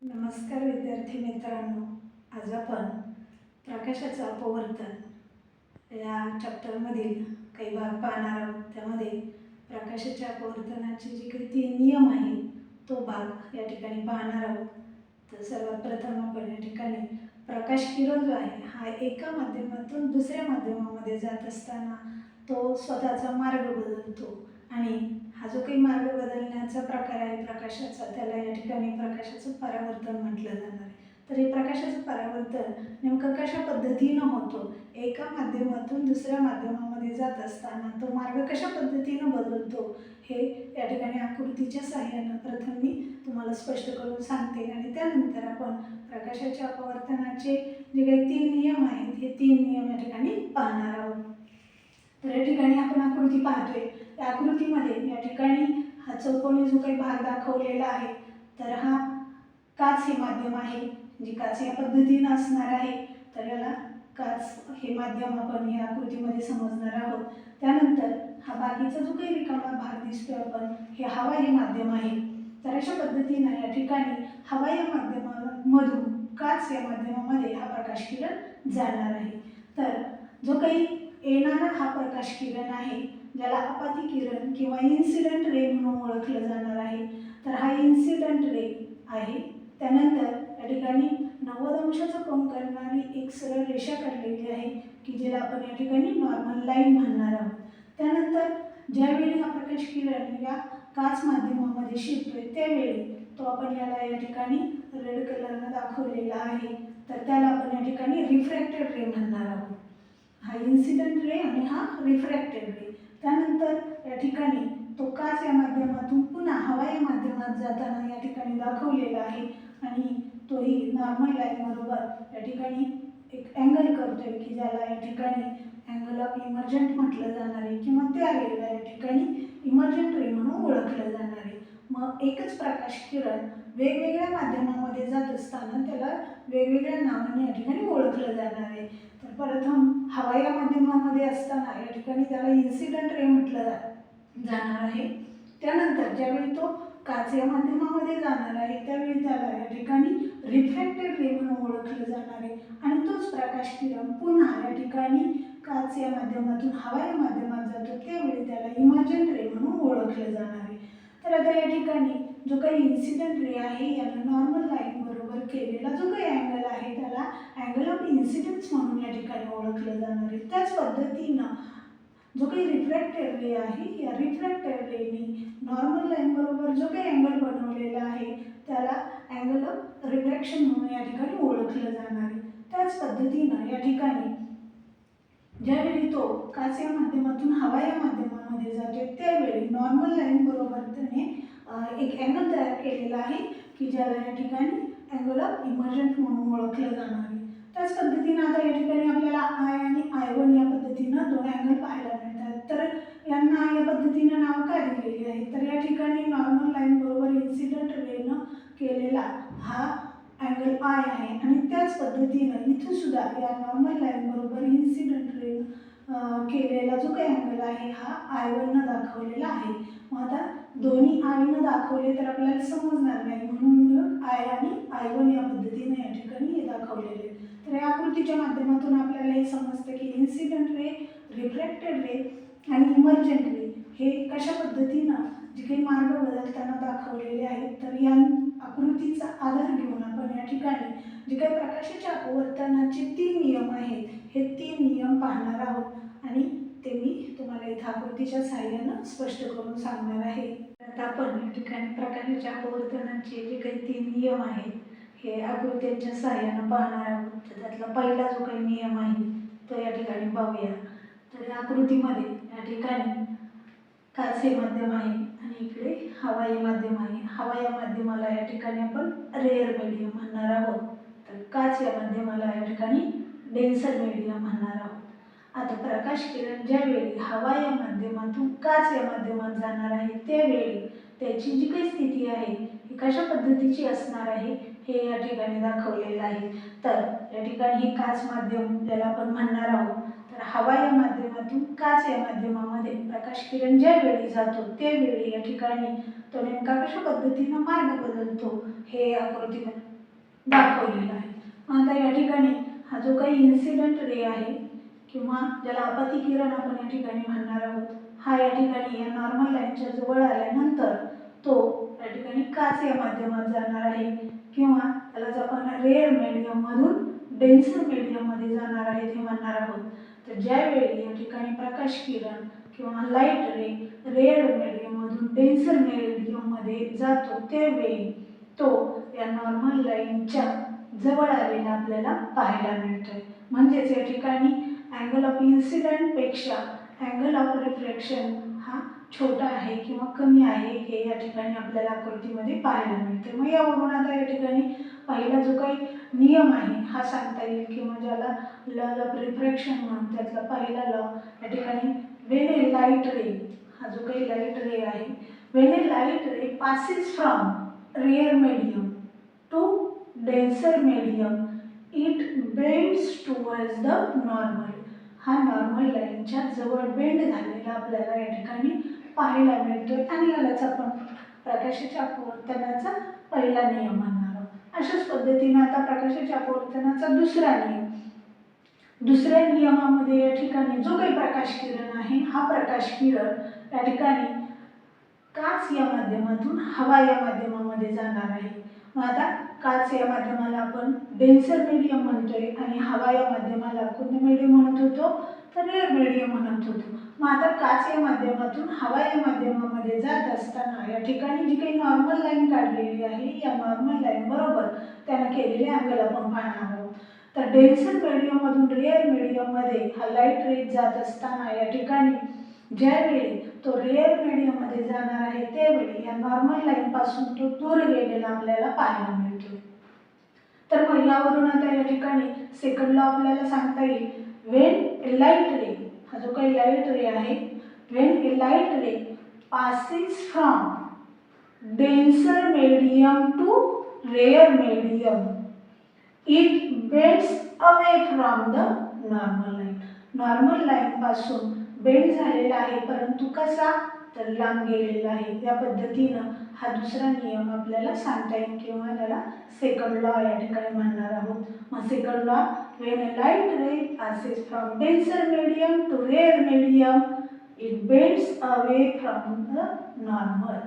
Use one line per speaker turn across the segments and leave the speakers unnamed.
नमस्कार विद्यार्थी मित्रांनो, आज आपण प्रकाशाचं अपवर्तन या चॅप्टरमधील काही भाग पाहणार आहोत. त्यामध्ये प्रकाशाच्या अपवर्तनाचे जे काही 3 नियम आहेत तो भाग या ठिकाणी पाहणार आहोत. तर सर्वात प्रथम आपण या ठिकाणी प्रकाश किरण जो आहे हा एका माध्यमातून दुसऱ्या माध्यमामध्ये जात असताना तो स्वतःचा मार्ग बदलतो आणि हा जो काही मार्ग बदलण्याचा प्रकार आहे प्रकाशाचा, त्याला या ठिकाणी प्रकाशाचं परावर्तन म्हटलं जाणार आहे. तर हे प्रकाशाचं परावर्तन नेमकं कशा पद्धतीनं होतं, एका माध्यमातून दुसऱ्या माध्यमामध्ये जात असताना तो मार्ग कशा पद्धतीनं बदलतो हे या ठिकाणी आकृतीच्या सहाय्यानं प्रथम मी तुम्हाला स्पष्ट करून सांगते आणि त्यानंतर आपण प्रकाशाच्या अपवर्तनाचे जे काही 3 नियम आहेत हे 3 नियम या ठिकाणी पाहणार आहोत. तर या ठिकाणी आपण आकृती पाहतोय. त्या आकृतीमध्ये या ठिकाणी हा चौकोनी जो काही भाग दाखवलेला आहे तर हा काच हे माध्यम आहे, जी काच या पद्धतीनं असणार आहे. तर याला काच हे माध्यम आपण या आकृतीमध्ये समजणार आहोत. त्यानंतर हा बाकीचा जो काही रिकामा भाग दिसतोय आपण, हे हवा हे माध्यम आहे. तर अशा पद्धतीनं या ठिकाणी हवा या माध्यमामधून काच या माध्यमामध्ये हा प्रकाश किरण जाणार आहे. तर जो काही येणारा हा प्रकाश किरण आहे ज्याला आपाती किरण किंवा इन्सिडेंट रे म्हणून ओळखलं जाणार आहे. तर हा इन्सिडेंट रे आहे. त्यानंतर या ठिकाणी 90 अंशाचा कोन करणारी एक सरळ रेषा काढलेली आहे की ज्याला आपण या ठिकाणी नॉर्मल लाईन म्हणणार आहोत. त्यानंतर ज्यावेळी हा प्रकाश किरण या काच माध्यमामध्ये शिरतोय त्यावेळी तो आपण याला या ठिकाणी रेड कलरनं दाखवलेला आहे. तर त्याला आपण या ठिकाणी रिफ्रॅक्टेड रे म्हणणार आहोत. हा इन्सिडेंट रे आणि हा रिफ्रॅक्टेड रे. त्यानंतर या ठिकाणी तो काच या माध्यमातून पुन्हा हवा या माध्यमात जाताना या ठिकाणी दाखवलेला आहे आणि तोही नॉर्मल लाईन बरोबर या ठिकाणी एक अँगल करतोय की ज्याला या ठिकाणी अँगल ऑफ इमर्जंट म्हटलं जाणार आहे किंवा त्या रेला या ठिकाणी इमर्जंट रे म्हणून ओळखलं जाणार आहे. मग एकच प्रकाश किरण वेगवेगळ्या माध्यमामध्ये जात असताना त्याला वेगवेगळ्या नावाने या ठिकाणी ओळखलं जाणार आहे. तर प्रथम हवा या माध्यमामध्ये असताना या ठिकाणी त्याला इन्सिडेंट रे म्हटलं जाणार आहे. त्यानंतर ज्यावेळी तो काच या माध्यमामध्ये जाणार आहे त्यावेळी त्याला या ठिकाणी रिफ्रॅक्टेड रे म्हणून ओळखलं जाणार आहे आणि तोच प्रकाश किरण पुन्हा या ठिकाणी काच या माध्यमातून हवा या माध्यमात जातो त्यावेळी त्याला इमर्जंट रे म्हणून ओळखलं जाणार आहे. तर आता या ठिकाणी जो काही इन्सिडेंट रे आहे याला नॉर्मल लाईन बरोबर केलेला जो काही अँगल आहे त्याला अँगल ऑफ इन्सिडन्स म्हणून या ठिकाणी ओळखलं जाणार आहे. त्याच पद्धतीनं जो काही रिफ्रॅक्टेड रे आहे या रिफ्रॅक्टेड रेने नॉर्मल लाईन बरोबर जो काही अँगल बनवलेला आहे त्याला अँगल ऑफ रिफ्रॅक्शन म्हणून या ठिकाणी ओळखलं जाणार आहे. त्याच पद्धतीनं या ठिकाणी ज्यावेळी तो काच या माध्यमातून हवा या माध्यमामध्ये जातोय त्यावेळी नॉर्मल लाईन बरोबर त्याने एक अँगल तयार केलेला आहे की ज्याला या ठिकाणी अँगल ऑफ इमर्जंट म्हणून ओळखलं जाणार आहे. त्याच पद्धतीनं आता या ठिकाणी आपल्याला आय आणि I1 या पद्धतीनं 2 अँगल पाहायला मिळतात. तर यांना या पद्धतीनं नाव का दिलेली आहे तर या ठिकाणी नॉर्मल लाईन बरोबर इन्सिडेंट रेनं केलेला हा अँगल आय आहे आणि त्याच पद्धतीनं इथं सुद्धा या नॉर्मल लाईन बरोबर इन्सिडेंट रे केलेला जो काही अँगल आहे हा I1 दाखवलेला आहे. मग आता दोन्ही I दाखवले तर आपल्याला समजणार नाही म्हणून आय आणि I1 या पद्धतीने या ठिकाणी हे दाखवलेले. तर या आकृतीच्या माध्यमातून आपल्याला हे समजतं की इन्सिडेंट रे, रिफ्रॅक्टेड रे आणि इमर्जंट रे हे कशा पद्धतीनं जे काही मार्ग बदलताना दाखवलेले आहेत. तर या आकृतीचा आधार घेऊन आपण या ठिकाणी जे काही प्रकाशाच्या अपवर्तनाचे 3 नियम आहेत हे 3 नियम पाहणार आहोत आणि ते मी तुम्हाला इथं आकृतीच्या सहाय्यानं स्पष्ट करून सांगणार आहे. आता आपण या ठिकाणी प्रकाशाच्या अपवर्तनाचे जे काही 3 नियम आहेत हे आकृत्यांच्या सहाय्यानं पाहणार आहोत. तर त्यातला पहिला जो काही नियम आहे तो या ठिकाणी पाहूया. तर या आकृतीमध्ये या ठिकाणी काच हे माध्यम आहे आणि इकडे हवा हे माध्यम आहे. हवा या माध्यमाला या ठिकाणी आपण रेअर मीडियम म्हणणार आहोत. तर काच या माध्यमाला या ठिकाणी डेन्सर मीडियम म्हणणार आहोत. आता प्रकाश किरण ज्यावेळी हवा या माध्यमातून काच या माध्यमात जाणार आहे त्यावेळी त्याची जी काही स्थिती आहे ही कशा पद्धतीची असणार आहे हे या ठिकाणी दाखवलेलं आहे. तर या ठिकाणी हे काच माध्यम ज्याला आपण म्हणणार आहोत तर हवा या माध्यमातून काच या माध्यमामध्ये प्रकाश किरण ज्यावेळी जातो त्यावेळी या ठिकाणी तो नेमका कशा पद्धतीनं मार्ग बदलतो हे आकृतीमध्ये दाखवलेला आहे. आता या ठिकाणी हा जो काही इन्सिडेंट रे आहे किंवा ज्याला आपत्ती किरण आपण या ठिकाणी म्हणणार आहोत, हा या ठिकाणी या नॉर्मल लाईनच्या जवळ आल्यानंतर तो या ठिकाणी काच या माध्यमात जाणार आहे किंवा त्यालाच आपण रेअर मीडियम मधून डेन्सर मीडियम मध्ये जाणार आहे हे म्हणणार आहोत. तर ज्यावेळी या ठिकाणी प्रकाश किरण किंवा लाईट रे रेअर मीडियम मधून डेन्सर मीडियम मध्ये जातो त्यावेळी तो या नॉर्मल लाईनच्या जवळ आलेला आपल्याला पाहायला मिळतोय. म्हणजेच या ठिकाणी अँगल ऑफ इन्सिडेंट पेक्षा अँगल ऑफ रिफ्लेक्शन हा छोटा आहे किंवा कमी आहे हे या ठिकाणी आपल्याला आकृतीमध्ये पाहायला मिळते. मग यावरून आता या ठिकाणी पहिला जो काही नियम आहे हा सांगता येईल किंवा ज्याला लॉ ऑफ रिफ्रॅक्शन म्हणून त्यातला पहिला लॉ या ठिकाणी व्हेन ए लाईट रे, हा जो काही लाईट रे आहे, when a light ray passes from rare medium to denser medium it bends towards the normal. हा नॉर्मल लाईनच्या जवळ बेंड झालेला आपल्याला या ठिकाणी पाहायला मिळतोय आणि यालाच आपण प्रकाशाच्या अपवर्तनाचा पहिला नियम म्हणणार आहोत. अशाच पद्धतीने आता प्रकाशाच्या अपवर्तनाचा दुसरा नियम, दुसऱ्या नियमामध्ये या ठिकाणी जो काही प्रकाश किरण आहे हा प्रकाश किरण या ठिकाणी काच या माध्यमातून हवा या माध्यमामध्ये जाणार आहे. मग आता काच या माध्यमाला आपण डेन्सर मीडियम म्हणतोय आणि हवा या माध्यमाला कोणतं मीडियम म्हणत होतो, तर रेअर मीडियम म्हणत होतो. मग आता काच या माध्यमातून हवा या माध्यमामध्ये जात असताना या ठिकाणी जी काही नॉर्मल लाईन काढलेली आहे या नॉर्मल लाईन बरोबर त्याने केलेले अँगल आपण पाहणार आहोत. तर डेन्सर मीडियम मधून रेअर मीडियम मध्ये हा लाईट रे जात असताना या ठिकाणी ज्यावेळी तो रेअर मीडियम मध्ये जाणार आहे त्यावेळी या नॉर्मल लाईन पासून तो दूर गेलेला आपल्याला पाहायला मिळतो. तर मग यावरून आता या ठिकाणी सेकंड लॉ आपल्याला सांगता येईल, व्हेन ए लाईट रे, हा जो काही लाईट रे आहे, when a light ray passes from denser medium to rare medium it bends away from the normal line. Normal line पासून बेंड झालेला आहे परंतु कसा, तर लांब गेलेला आहे. या पद्धतीनं हा दुसरा नियम आपल्याला सांगता येईल किंवा त्याला सेकंड लॉ या ठिकाणी म्हणणार आहोत. मग second law, when a light ray passes from denser medium to rare medium it bends away from the normal.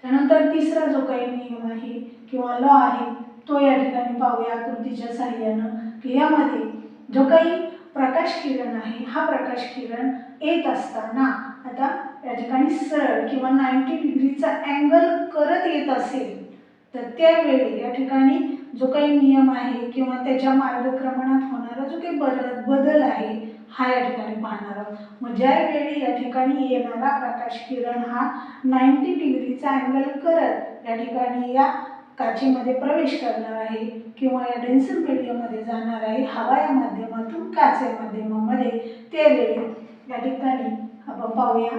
त्यानंतर तिसरा जो काही नियम आहे किंवा लॉ आहे तो या ठिकाणी पाहूया आकृतीच्या सहाय्यानं की यामध्ये जो काही प्रकाश किरण आहे हा प्रकाश किरण येत असताना आता या ठिकाणी सरळ किंवा 90 डिग्रीचा अँगल करत येत असेल तर त्यावेळी या ठिकाणी जो काही नियम आहे किंवा त्याच्या मार्गक्रमणात होणारा जो काही बदल आहे हा या ठिकाणी पाहणार आहोत. मग ज्यावेळी या ठिकाणी येणारा प्रकाश किरण हा 90 डिग्रीचा अँगल करत या ठिकाणी या काचेमध्ये प्रवेश करणार आहे किंवा या डेन्सर मीडियममध्ये जाणार आहे हवा या माध्यमातून काच या माध्यमामध्ये, त्यावेळी या ठिकाणी आपण पाहूया.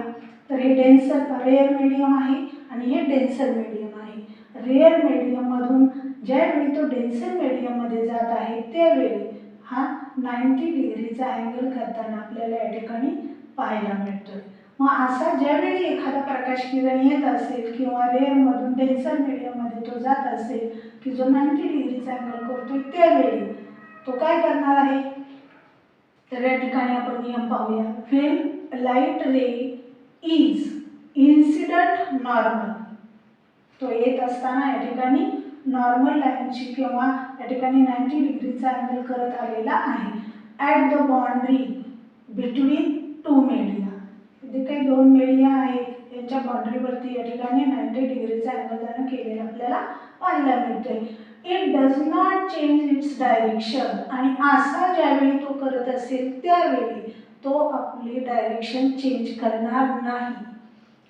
तर हे डेन्सर रेअर मीडियम आहे आणि हे डेन्सर मीडियम आहे. रेअर मीडियम मधून ज्यावेळी तो डेन्सर मीडियम मध्ये जात आहे त्यावेळी हा 90 डिग्रीचा अँगल करताना आपल्याला या ठिकाणी पाहायला मिळतोय. मग असा ज्यावेळी एखादा प्रकाश किरण येत असेल किंवा रेअर मधून डेन्सर मीडियम मध्ये तो जात असेल की जो 90 डिग्रीचा अँगल करतोय त्यावेळी तो काय करणार आहे, तर या ठिकाणी आपण नियम पाहूया. When light ray is incident normal, तो येत असताना या ठिकाणी नॉर्मल लाईनची किंवा या ठिकाणी 90 डिग्रीचा अँगल करत आलेला आहे. At the boundary between two media, जे काही दोन मीडिया आहेत यांच्या बाउंड्रीवरती या ठिकाणी 90 डिग्रीचा अँगल त्यानं केलेला आपल्याला पाहायला मिळतोय. It does not change its direction, आणि असा ज्यावेळी तो करत असेल त्यावेळी तो आपली डायरेक्शन चेंज करणार नाही.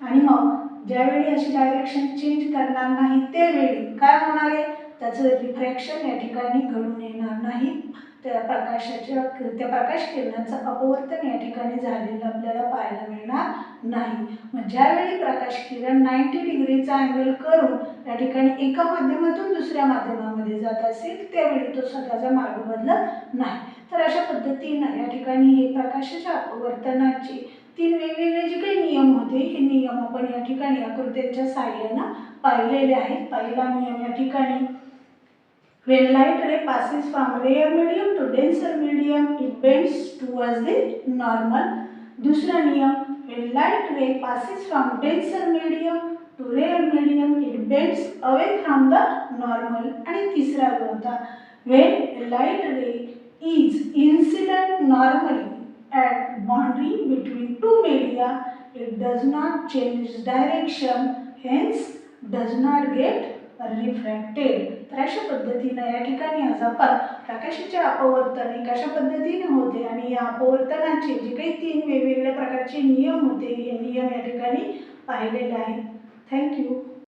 आणि मग ज्यावेळी अशी डायरेक्शन चेंज करणार नाही त्यावेळी काय होणार आहे, त्याचं रिफ्रॅक्शन या ठिकाणी घडून येणार नाही. त्या प्रकाश किरणाचं अपवर्तन या ठिकाणी झालेलं आपल्याला पाहायला मिळणार नाही. मग ज्यावेळी प्रकाश किरण 90 डिग्रीचा अँगल करून या ठिकाणी एका माध्यमातून दुसऱ्या माध्यमामध्ये जात असेल त्यावेळी तो स्वतःचा मार्ग बदलत नाही. तर अशा पद्धतीनं या ठिकाणी हे प्रकाशाच्या अपवर्तनाचे 3 वेगवेगळे जे काही नियम होते हे नियम आपण या ठिकाणी आकृतीच्या सहाय्यानं पाहिलेले आहेत. पहिला नियम या ठिकाणी When light ray passes from rare medium to denser medium, it bends towards the normal. दूसरा नियम, when light ray passes from denser medium to rare medium, it bends away from the normal. आणि तिसरा होता, when light ray is incident normally at boundary between two media, it does not change direction, hence does not get refracted. तर अशा पद्धतीने या ठिकाणी आज आपण प्रकाशाचे अपवर्तन कशा पद्धतीने होते आणि या अपवर्तनाचे जे काही 3 वेगवेगळ्या प्रकारचे नियम होते हे नियम या ठिकाणी पाहिलेले आहेत. थँक्यू.